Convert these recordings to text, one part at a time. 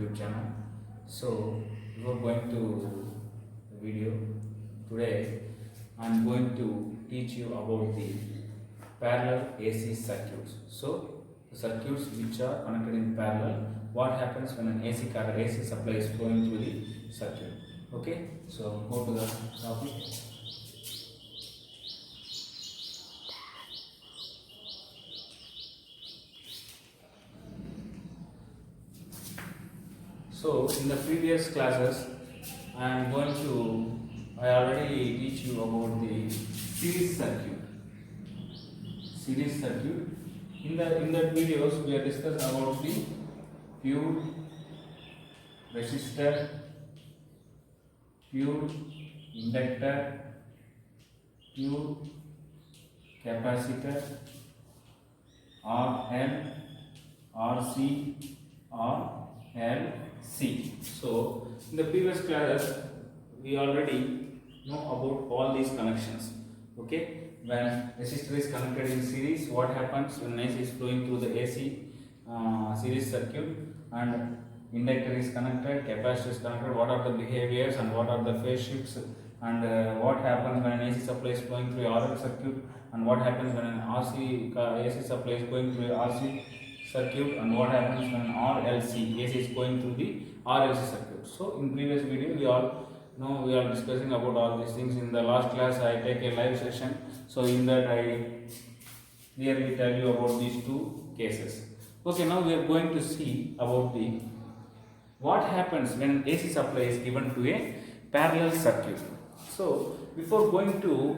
YouTube channel. So we are going to the video today. I am going to teach you about the parallel AC circuits. So the circuits which are connected in parallel. What happens when an AC current, AC supply is flowing through the circuit? Okay. So go to the topic. So in the previous classes, I already teach you about the series circuit. Series circuit. In that videos, we are discussed about the pure resistor, pure inductor, pure capacitor, RL, RC, RLC. So in the previous classes we already know about all these connections. Okay, when resistor is connected in series, what happens when AC is flowing through the AC series circuit, and inductor is connected, capacitor is connected, what are the behaviors and what are the phase shifts, and what happens when an AC supply is flowing through RL circuit, and what happens when an AC supply is going through RC circuit, and what happens when RLC AC is going through the RLC circuit. So in previous video we are discussing about all these things. In the last class I take a live session, so in that I clearly tell you about these two cases. Okay, now we are going to see about the what happens when AC supply is given to a parallel circuit. So before going into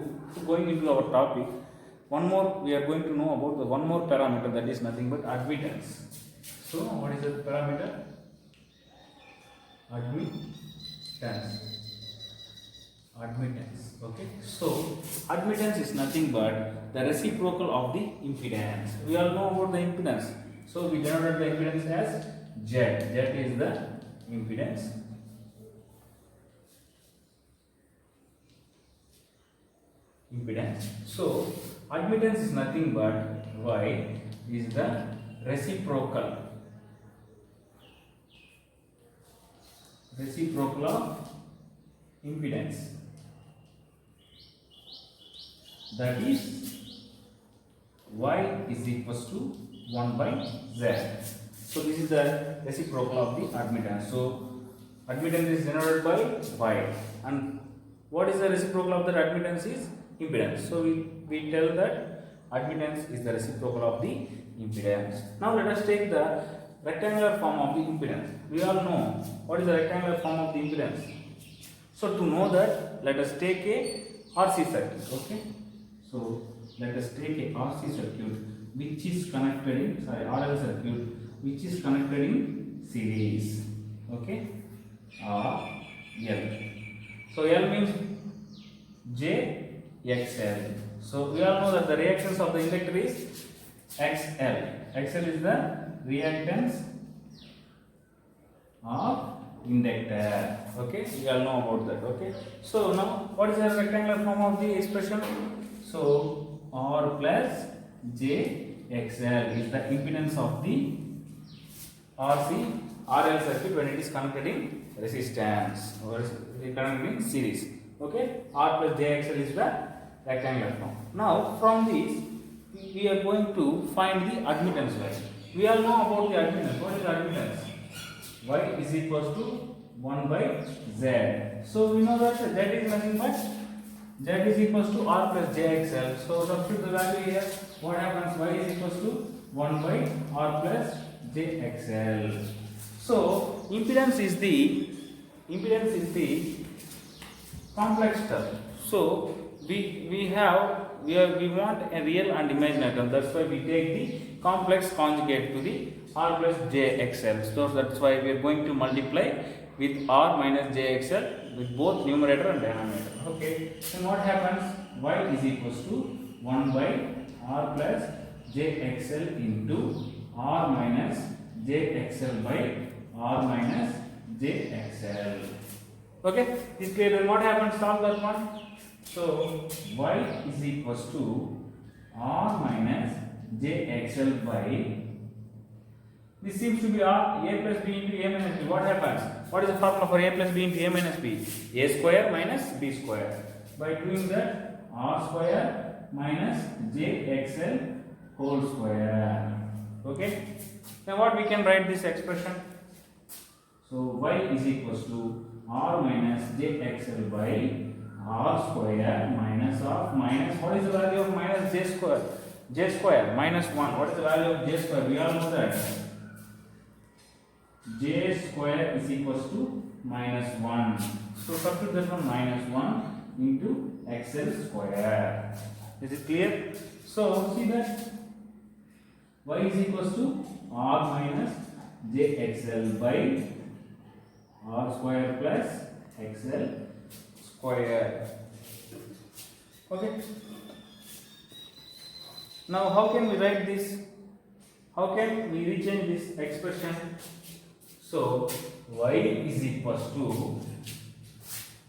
our topic, we are going to know about the one more parameter, that is nothing but admittance. So what is the parameter? Admittance. Okay. So admittance is nothing but the reciprocal of the impedance. We all know about the impedance. So we denoted the impedance as Z. Z is the impedance. So admittance is nothing but Y is the reciprocal of impedance. That is Y is equals to 1 by Z. So this is the reciprocal of the admittance. So admittance is denoted by Y, and what is the reciprocal of the admittance is impedance. So we tell that admittance is the reciprocal of the impedance. Now let us take the rectangular form of the impedance. We all know what is the rectangular form of the impedance. So to know that, let us take a RC circuit. Okay. So let us take a RC circuit which is connected in RL circuit which is connected in series. Okay. L. So L means JXL. So we all know that the reactance of the inductor is XL. XL is the reactance of inductor. Okay, we all know about that. Okay, so now what is the rectangular form of the expression? So R plus JXL is the impedance of the RL circuit when it is connected in resistance or connected in series. Okay, R plus JXL is the rectangular form. Now from this we are going to find the admittance value. We all know about the admittance. What is admittance? Y is equals to 1 by Z. So we know that Z is nothing but Z is equals to R plus JXL. So substitute the value here. What happens? Y is equals to 1 by R plus JXL. So impedance is the complex term. So we want a real and imaginary term. That's why we take the complex conjugate to the R plus JXL. So that's why we are going to multiply with R minus JXL with both numerator and denominator. Okay. Then what happens? Y is equals to 1 by R plus JXL into R minus JXL by R minus JXL. Okay. Is clear? Then what happens? Solve that one. So Y is equals to R minus JXL by This seems to be a plus b into a minus b. What happens? What is the formula for a plus b into a minus b? A square minus b square. By doing that, r square minus jxl whole square. Okay. Now what we can write this expression? So y is equals to r minus jxl by r square minus of minus. What is the value of minus j square? J square minus 1. What is the value of j square? We all know that j square is equals to minus 1. So substitute that one, minus 1 into xl square. Is it clear? So see that y is equals to r minus jxl by r square plus xl square. Okay. Now how can we write this? How can we rechange this expression? So y is equals to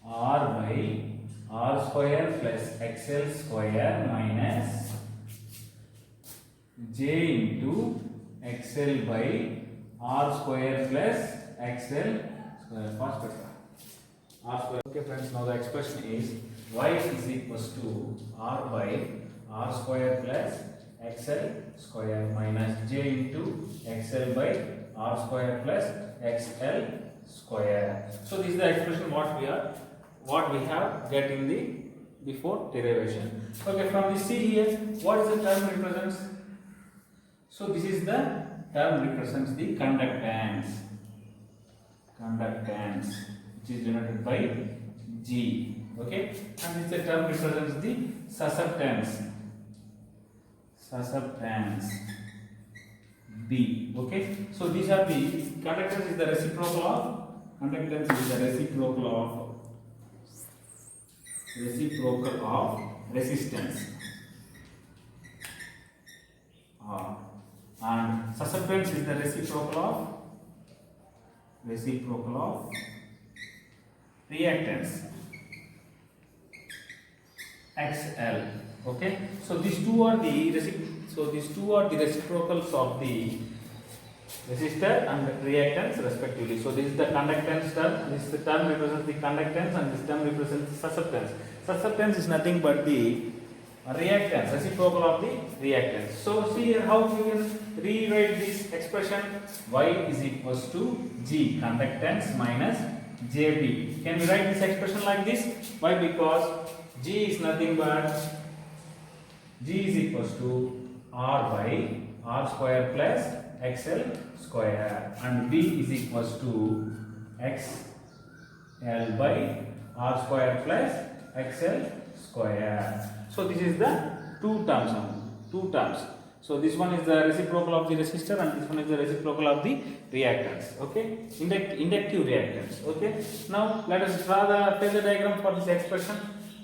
r by r square plus xl square minus j into xl by r square plus xl square. Fast better. R square. Okay friends, now the expression is y is equals to r by r square plus xl square minus j into xl by r square plus xl square. So this is the expression what we have get in the before derivation. Okay, from this see here, what is the term represents? So this is the term represents the conductance, which is denoted by G. Okay, and this term represents the susceptance B. Okay, so these are the conductance is the reciprocal of resistance, and susceptance is the reciprocal of reactance XL. Okay, so these two are the reciprocals of the resistor and reactance respectively. So this is the conductance term. This term represents the conductance, and this term represents the susceptance. Susceptance is nothing but the reactance, reciprocal of the reactance. So see here how we can rewrite this expression. Y is equals to G, conductance, minus JB. Can we write this expression like this? Why? Because G is nothing but G is equals to R by R square plus XL square, and B is equals to XL by R square plus XL square. So this is the two terms. So this one is the reciprocal of the resistor, and this one is the reciprocal of the reactance. Okay, inductive reactance. Okay, now let us draw the phasor diagram for this expression.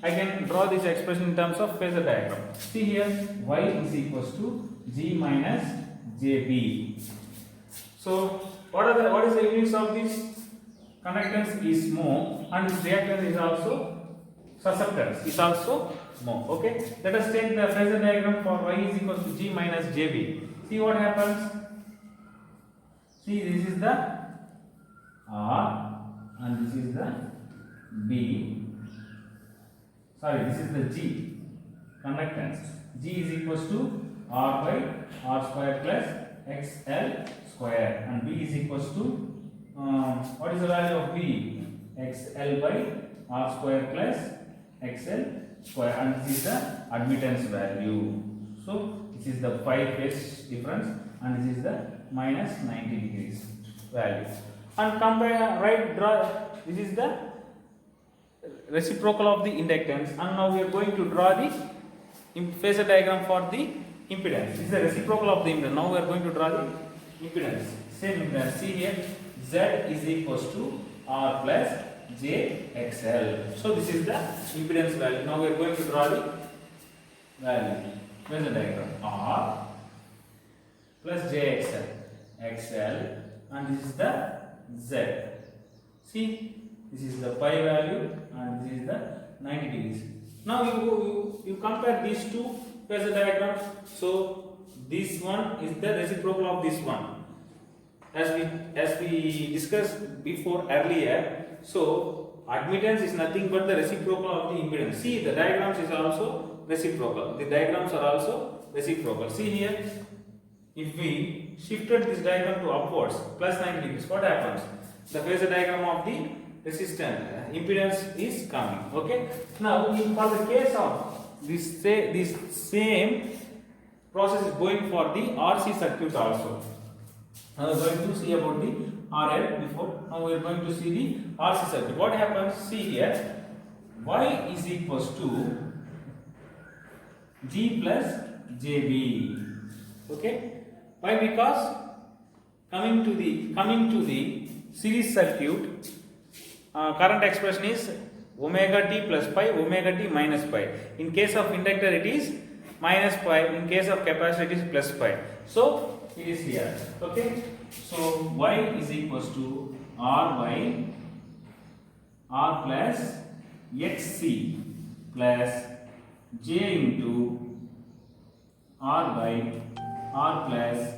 I can draw this expression in terms of phasor diagram. See here, y is equals to G minus JB. So what is the units of this? Conductance is mho, and this reactance is also susceptance is also mho. Okay, let us take the phasor diagram for y is equals to G minus JB. See what happens. See, this is the R and this is the B. Sorry, this is the G, conductance. G is equals to R by R square plus XL square, and B is equals to what is the value of B? XL by R square plus XL square, and this is the admittance value. So this is the 5 phase difference, and this is the minus 90 degrees value. And compare, draw. This is the reciprocal of the inductance, and now we are going to draw the phasor diagram for the impedance. This is the reciprocal of the impedance. Now we are going to draw the impedance. Same impedance. See here, Z is equals to R plus JXL. So this is the impedance value. Now we are going to draw the value. Phasor diagram. R plus JXL, XL, and this is the Z. See, this is the pi value, and this is the 90 degrees. Now you compare these two phasor diagrams. So this one is the reciprocal of this one. as we discussed before earlier, so admittance is nothing but the reciprocal of the impedance. See, the diagrams is also reciprocal. The diagrams are also reciprocal. See here, if we shifted this diagram to upwards plus 90 degrees, what happens? The phasor diagram of the resistance impedance is coming. Okay. Now, for the case of this same process is going for the RC circuit also. Now we are going to see about the RL before. Now we are going to see the RC circuit. What happens? See here, Y is equals to G plus JB. Okay. Why? Because coming to the series circuit, current expression is omega t plus pi, omega t minus pi. In case of inductor it is minus pi, in case of capacitor it is plus pi. So it is here. Okay. So Y is equals to R by R plus XC plus J into R by R plus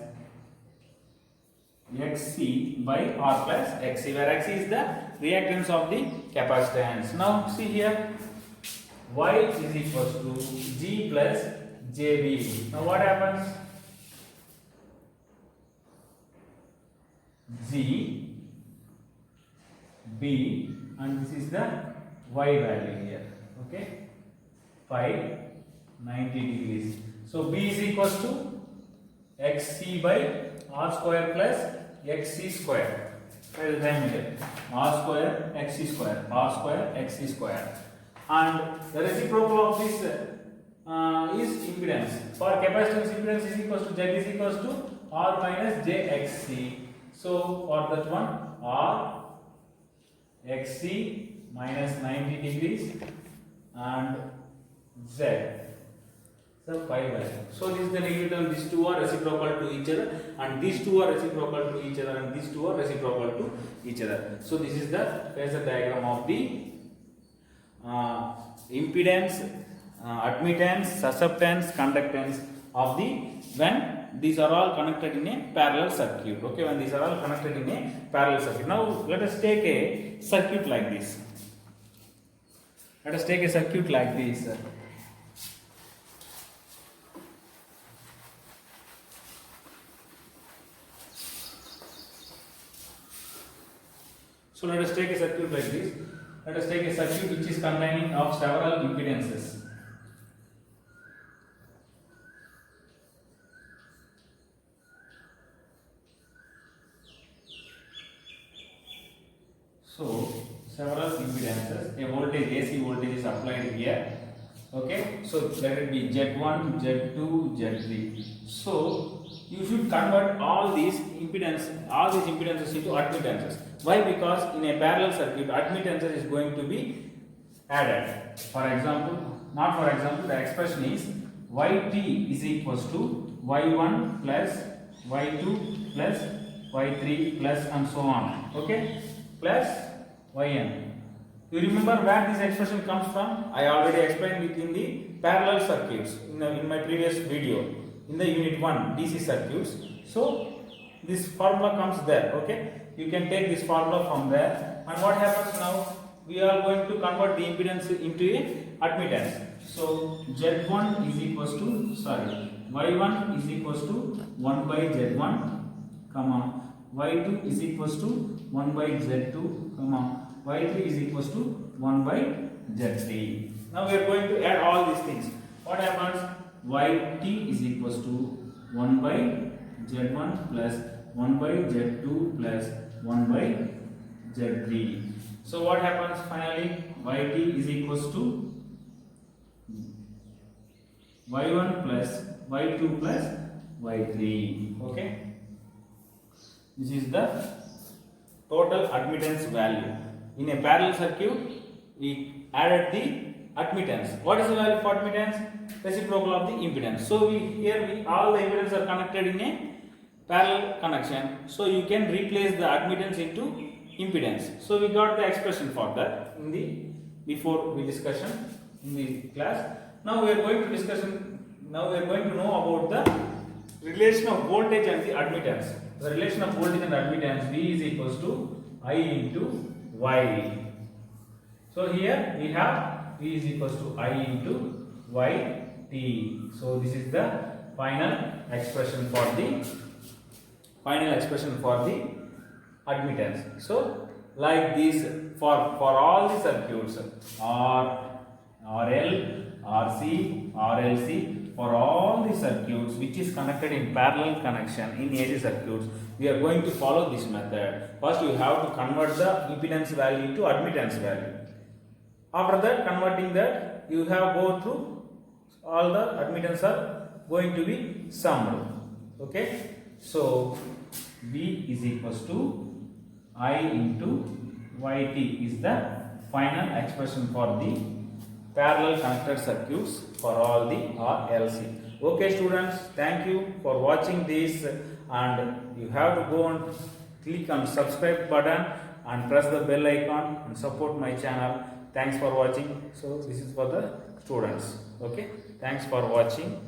XC by R plus XC, where XC is the reactance of the capacitance. Now see here, Y is equals to G plus JB. Now what happens? G, B, and this is the Y value here. Okay, pi 90 degrees. So B is equals to XC by R square plus XC square. Where is the diameter? R square XC square, R square XC square. And the reciprocal of this is impedance. For capacitance, impedance is equals to Z is equals to R minus JXC. So for that one, R XC minus 90 degrees and Z. So pi value. So this is the negative term. These two are reciprocal to each other, and these two are reciprocal to each other, and these two are reciprocal to each other. So this is the phasor diagram of the impedance, admittance, susceptance, conductance of the when these are all connected in a parallel circuit. Okay, when these are all connected in a parallel circuit. Now let us take a circuit like this. Let us take a circuit like this. So let us take a circuit like this. Let us take a circuit which is containing of several impedances. So several impedances, a voltage, AC voltage is applied here. Okay, so let it be Z1, Z2, Z3. So you should convert all these impedances into admittances. Why? Because in a parallel circuit, admittances is going to be added. For example, the expression is Yt is equals to Y1 plus Y2 plus Y3 plus and so on. Okay, plus Yn. You remember where this expression comes from? I already explained it in the parallel circuits in my previous video in the unit 1 DC circuits. So this formula comes there. Okay, you can take this formula from there. And what happens now? We are going to convert the impedance into a admittance. So Z1 is equals to Y1 is equals to 1 by Z1, comma Y2 is equals to 1 by Z2, comma Y3 is equals to 1 by Z3. Now we are going to add all these things. What happens? Yt is equals to 1 by Z1 plus 1 by Z2 plus 1 by Z3. So what happens finally? Yt is equals to Y1 plus Y2 plus Y3. Okay. This is the total admittance value. In a parallel circuit, we added the admittance. What is the value for admittance? Reciprocal of the impedance. So all the impedances are connected in a parallel connection. So you can replace the admittance into impedance. So we got the expression for that in the before we discussion in the class. Now we are going to know about the relation of voltage and the admittance. the relation of voltage and admittance V is equals to I into Y. So here we have V is equals to I into YT. So this is the final expression for the admittance. So like this, for all the circuits RL, RC, RLC, for all the circuits which is connected in parallel connection in AC circuits, we are going to follow this method. First you have to convert the impedance value into admittance value. After that, converting that, you have go through all the admittance are going to be summed. Okay, so V is equals to I into YT is the final expression for the parallel connected circuits for all the RLC. Okay students, thank you for watching this, and you have to go and click on subscribe button and press the bell icon and support my channel. Thanks for watching. So this is for the students. Okay, thanks for watching.